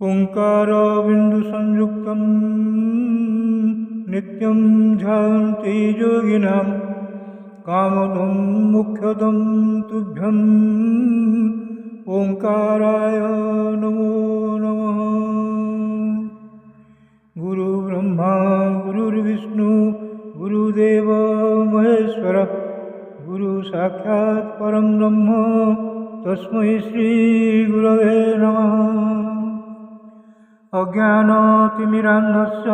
ओंकारबिन्दुसंयुक्तं नित्यं ध्यायन्ति योगिनां कामदं मोक्षदं तुभ्यं ओंकाराय नमो नमः। गुरुब्रह्मा गुरुर्विष्णु गुरुदेव महेश्वर गुरु साक्षात् परं ब्रह्म तस्मै श्री गुरवे नमः। अज्ञानतिमिरान्धस्य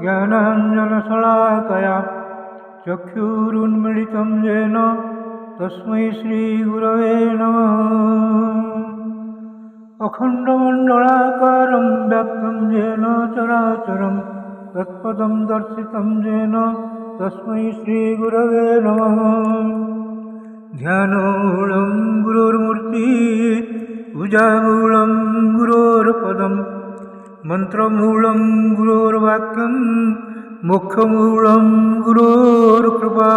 ज्ञानाञ्जनशलाकया चक्षुरुन्मीलितं येन तस्मै श्रीगुरवे नमः। अखण्डमण्डलाकारं व्याप्तं येन चराचरं तत्पदं दर्शितं येन तस्मै श्रीगुरवे नमः। ध्यानमूलं गुरोर्मूर्तिः पूजामूलं गुरोर्पदम् मंत्रमूलं गुरोर्वाक्यं मोक्षमूलं गुरोर्कृपा।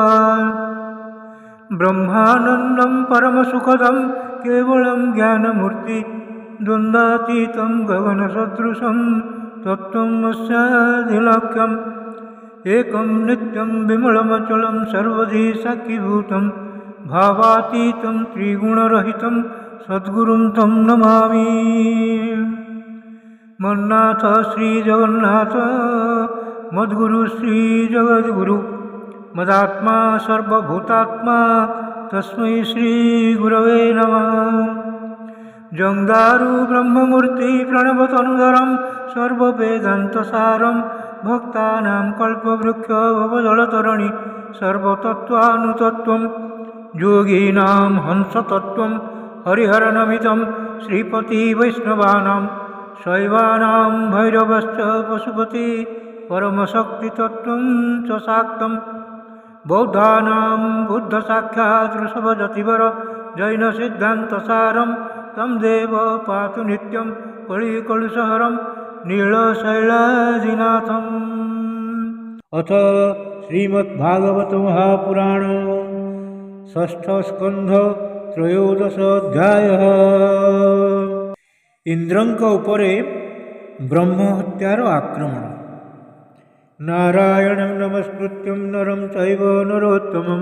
ब्रह्मानन्दं परमसुखदं केवलं ज्ञानमूर्ति द्वन्द्वातीतं गगनसदृशं तत्त्वमस्यादिलक्ष्यम् एकं नित्यं विमलमचलं सर्वधी साक्षीभूतं भावातीतं त्रिगुणरहितं सद्गुरुं तं नमामि। मन्नाथ श्री जगन्नाथ मद्गुरु श्री जगद्गुरु मदात्मा सर्वभूतात्मा तस्मै श्री गुरवे नमः। जंदारु ब्रह्ममूर्ति प्रणवतनुधरं सर्ववेदान्तसारं भक्तानां कल्पवृक्ष भवजलतरणि सर्वतत्त्वानुतत्त्वं योगीनां हंसतत्त्वं हरिहरनमितं श्रीपति वैष्णवानां शैवानां भैरवश्च पशुपति परमशक्तितत्त्वं च शाक्तं बौद्धानां बुद्धसाक्षात् ऋषभजतिवर जैनसिद्धान्तसारं तं देव पातु नित्यं कलिकलुषहरं नीलशैलाजिनाथम्। अथ श्रीमद्भागवत महापुराण षष्ठस्कन्ध त्रयोदशोऽध्यायः। इंद्रंक उपरे ब्रह्महत्यार आक्रमण। नारायणं नमस्कृत्यं नरं चैव नरोत्तमं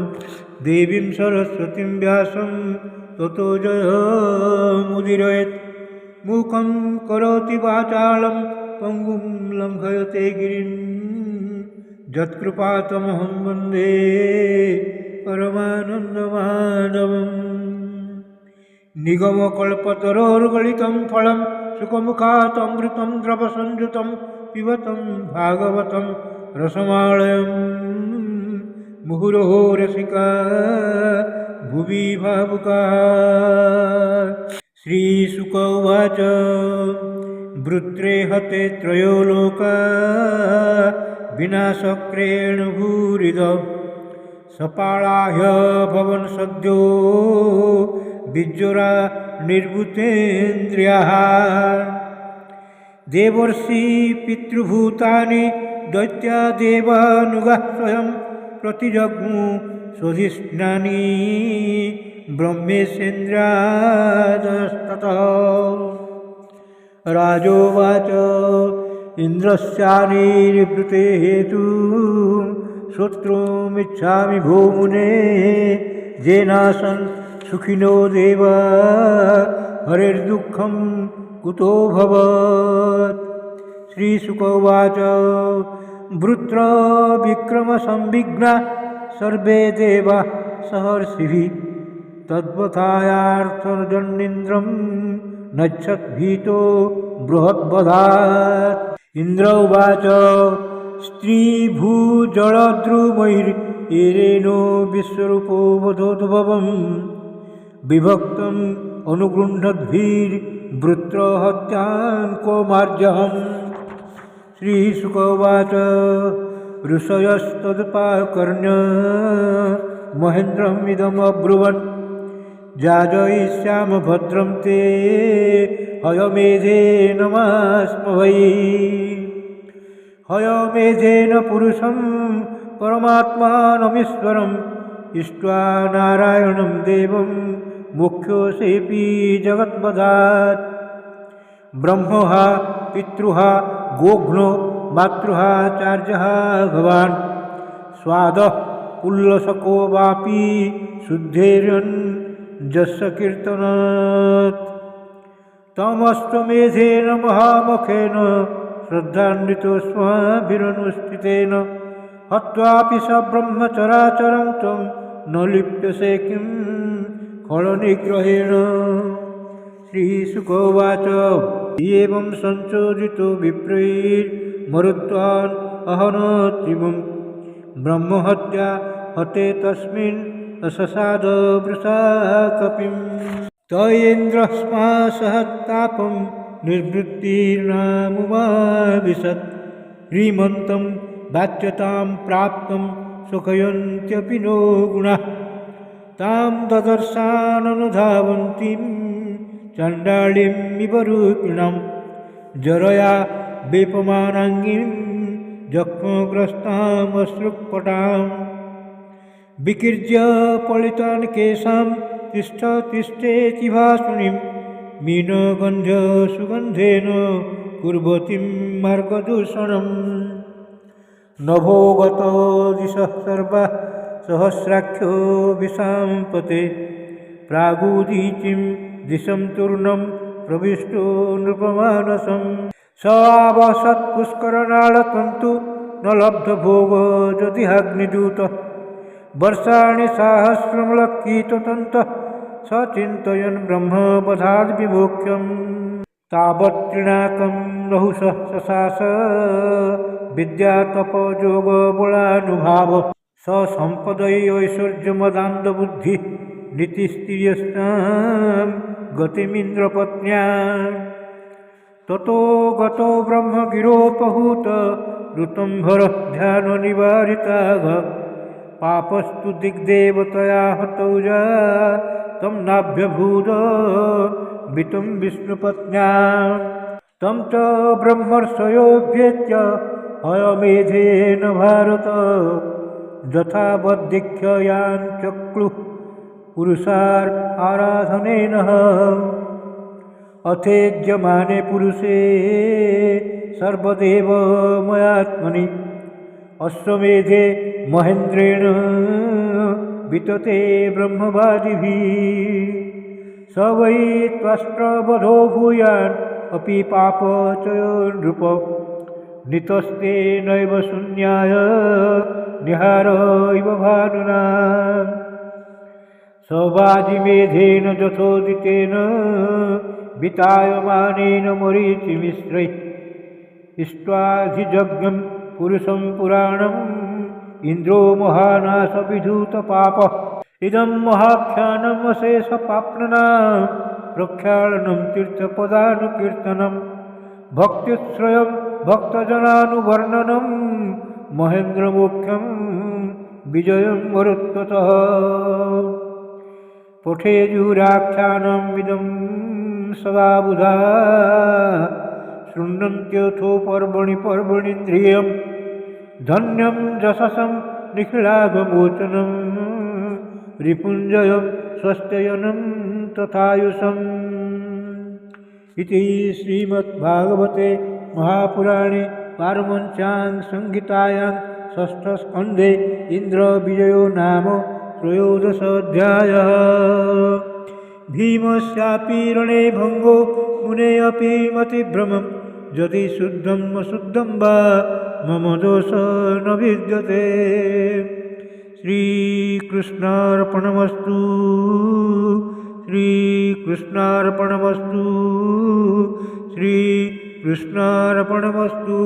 देवीं सरस्वतीं व्यासं ततो जयमुदीरयेत्। मूकं करोति वाचालं पङ्गुं लङ्घयते गिरिं यत्कृपातमहं वन्दे परमानन्दमाधवम्। निगमकल्पतरोर्गलितं फलं सुखमुखात् अमृतं द्रवसंयुतं पिबतं भागवतं रसमालयं मुहुरहो रसिका भुवि भावुकाः। श्रीशुक उवाच वृत्रे हते त्रयो लोका विनाशक्रेण भूरिदः सपालाह्य भवन सद्यो विज्जोरा निर्वृतेन्द्रियाः। देवर्षि पितृभूतानि दैत्या देवानुगाः स्वयं प्रतिजग्मु स्वधिष्ठानि ब्रह्मेशेन्द्रादस्ततः। राजोवाच इन्द्रस्यानिवृत्ते हेतु श्रोतुमिच्छामि भो मुने जेनासन् सुखिनो देव हरेर्दुःखं कुतो भवत्। श्रीशुक उवाच वृत्र विक्रमसंविघ्ना सर्वे देवाः सहर्षिभिः तद्वथायार्थजन्निन्द्रं नच्छद्भीतो बृहद्वधात्। इन्द्र उवाच स्त्रीभूजलद्रुमैरेनो विश्वरूपो वधोद्भवम् विभक्तम् अनुगृह्णद्भिर्वृत्रहत्यां को मार्जहम्। श्रीशुक उवाच ऋषयस्तदुपाकर्ण्य महेन्द्रमिदमब्रुवन् जाजयिष्यामि भद्रं ते हयमेधेन मास्मभै हयमेधेन पुरुषं परमात्मानमीश्वरम् इष्ट्वा नारायणं देवं मुख्योऽसेऽपि जगद्वधात् ब्रह्मः पितृः गोघ्नो मातृचार्यः भवान् स्वादः पुल्लसको वापि शुद्धेरन् जस्य कीर्तनात् तमष्टमेधेन महामखेन श्रद्धान्वितोऽस्माभिरनुष्ठितेन हत्वापि स ब्रह्मचराचरं त्वं न लिप्यसे किं खलनिग्रहेण। श्रीशुक उवाच एवं संचोदितो विप्रैर्मरुत्वान् अहनत्रिवं ब्रह्महत्या हते तस्मिन् अससाद वृषा कपिं तयेन्द्रस्मा सहत्तापं निर्वृत्तिर्नामुमाविशत् श्रीमन्तं बाध्यतां प्राप्तं सुखयन्त्यपि नो गुणाः तां ददर्शाननुधावन्तीं चण्डालीमिव रूपिणां जरया वेपमानाङ्गीं जक्ष्मग्रस्तामश्रुक्पटाम् विकीर्य पलितान् केशां तिष्ठ तिष्ठेति भासुणीं मीनगन्ध्य सुगन्धेन कुर्वतीं मार्गदूषणम् नभो गतो दिशः सर्वाः सहस्राख्यो विशाम्पते प्रागुदीचिं दिशं तूर्णं प्रविष्टो नृपमानसं स आवसत्पुष्करनाळतन्तु न लब्धभोग यदिहाग्निदूतः वर्षाणि सहस्रमलक्कीततन्तः स चिन्तयन् ब्रह्मवधाद्विमोक्ष्यम् तावत्त्रिणाकं रहुषः शशास विद्यातपयोगबलानुभाव स सम्पदैश्वर्यमदान्धबुद्धिः नीतिस्त्रियस्तां गतिमिन्द्रपत्न्या ततो गतो ब्रह्मगिरोपहूत ऋतंभरः ध्याननिवारिताः पापस्तु दिग्देवतया हतौ जा तं नाभ्यभूद वितं विष्णुपत्न्या तं च ब्रह्मर्षयोऽभ्येत्य हयमेधेन भारत यथावद्दीक्षयाञ्चक्रुः पुरुषार्थ आराधनेन अथेज्यमाने पुरुषे सर्वदेवमयात्मनि अश्वमेधे महेन्द्रेण वितते ब्रह्मवादिभिः स वै त्वष्ट्रवधो भूयान् अपि पापचयो नृप नितस्ते नैव शून्याय निहार इव भानुना सवाजिमेधेन यथोदितेन वितायमानेन मरीचिमिश्रैः इष्ट्वाधिजज्ञं पुरुषं पुराणम् इन्द्रो महानाशविधूतपापः इदं महाख्यानम् अशेषपाप्ननां प्रख्यालनं तीर्थपदानुकीर्तनं भक्तिश्रयं भक्तजनानुवर्णनं महेन्द्रमुख्यं विजयं मरुत्वतः पठेयुराख्यानमिदं सदा बुधा शृण्वन्त्यथो पर्वणि धन्यं जशसं निखिलागमोचनं रिपुञ्जयं स्वस्त्ययनं तथायुषम् इति श्रीमद्भागवते महापुराणे पारमहंस्यां संहितायां षष्ठस्कन्धे इन्द्रविजयो नाम त्रयोदशोऽध्यायः। भीमस्यापि रणे भङ्गो मुने अपि मतिभ्रमं यदि शुद्धम् अशुद्धं वा मम दोष न विद्यते। श्रीकृष्णार्पणमस्तु श्रीकृष्णार्पणमस्तु श्रीकृष्णार्पणमस्तु।